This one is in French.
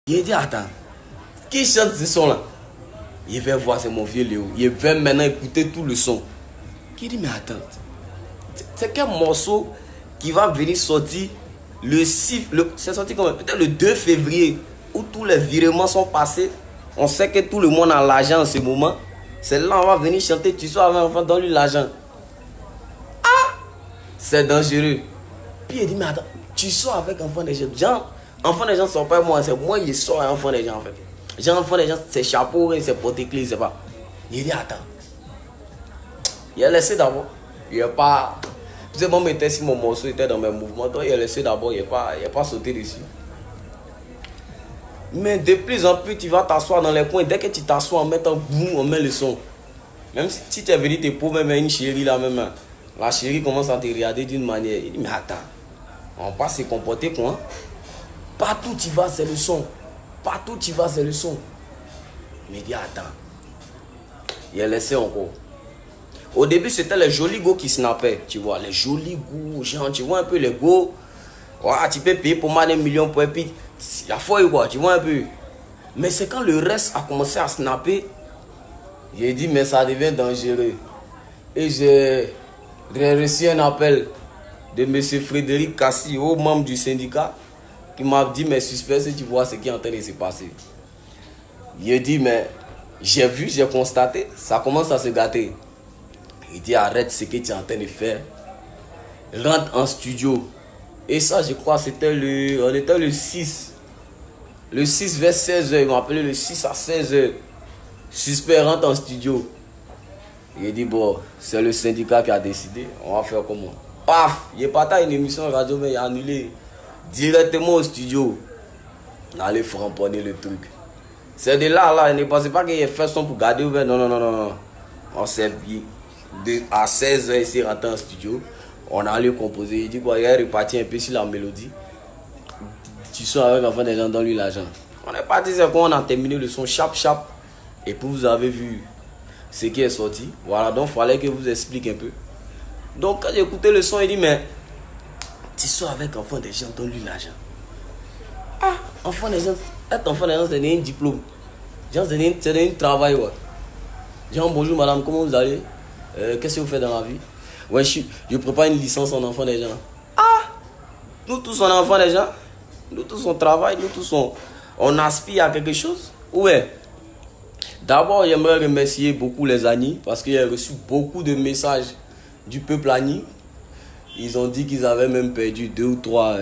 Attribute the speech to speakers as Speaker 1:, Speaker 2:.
Speaker 1: Il dit, attends, qui chante ce son-là? Il va voir, c'est mon vieux Léo. Il va maintenant écouter tout le son. Il dit, mais attends, c'est quel morceau qui va venir sortir le 6, c'est sorti peut-être le 2 février, où tous les virements sont passés. On sait que tout le monde a l'argent en ce moment. C'est là on va venir chanter, tu sois avec un enfant, donne-lui l'argent. Ah! C'est dangereux. Puis il dit, mais attends, tu sors avec enfant des gens. Genre, enfant des gens ne sont pas moi, c'est moi qui sors avec enfant des gens en fait. Genre, enfant des gens, c'est chapeau, c'est porte-clés, c'est pas. Il dit, attends. Il a laissé d'abord. Il n'a pas. C'est bon, mais si mon morceau était dans mes mouvements, donc il a laissé d'abord, il n'a pas sauté dessus. Mais de plus en plus, tu vas t'asseoir dans les coins. Dès que tu t'assois, en mettant boum, on met le son. Même si tu es venu te pauvres, même une chérie là, même la chérie commence à te regarder d'une manière. Il dit, mais attends, on va pas se comporter quoi? Partout tu vas, c'est le son. Partout tu vas, c'est le son. Il me dit, attends. Il a laissé encore. Au début, c'était les jolis go qui snappaient, tu vois, les jolis go, genre, tu vois un peu les go. Ouais, tu peux payer pour moi des millions pour et puis la folie quoi, tu vois un peu. Mais c'est quand le reste a commencé à snapper, j'ai dit, mais ça devient dangereux. Et j'ai reçu un appel de M. Frédéric Cassi, haut membre du syndicat, qui m'a dit, mais suspect, si tu vois ce qui est en train de se passer. J'ai dit, mais j'ai vu, j'ai constaté, ça commence à se gâter. Il dit, arrête ce que tu es en train de faire. Rentre en studio. Et ça, je crois, c'était on était le 6. Le 6 vers 16h. Ils m'ont appelé le 6 à 16h. Suspect rentre en studio. Il dit, bon, c'est le syndicat qui a décidé. On va faire comment? Paf! Il est parti à une émission radio, mais il a annulé. Directement au studio. On allait framponner le truc. C'est de là, il ne pensait pas qu'il ait fait son pour garder ouvert. Non, non, non, non. On s'est vu. À 16h, il s'est rentré en studio. On a allé composer. Il dit quoi? Il est reparti un peu sur la mélodie. Tu sors avec l'enfant des gens, donne-lui l'argent. On est parti, c'est quand on a terminé le son chap. Et puis vous avez vu ce qui est sorti. Voilà, donc il fallait que je vous explique un peu. Donc quand j'ai écouté le son, il dit, mais tu sors avec l'enfant des gens, donne-lui l'argent. Ah, enfant des gens, être enfant des gens, c'est un diplôme. C'est un travail. Ouais. Genre, bonjour madame, comment vous allez? Qu'est-ce que vous faites dans la vie? Ouais, je prépare une licence en enfant des gens. Ah! Nous tous on est enfants des gens. Nous tous on travaille, nous tous on aspire à quelque chose. Ouais. D'abord, j'aimerais remercier beaucoup les Agnis parce que j'ai reçu beaucoup de messages du peuple Agnis. Ils ont dit qu'ils avaient même perdu 2 ou 3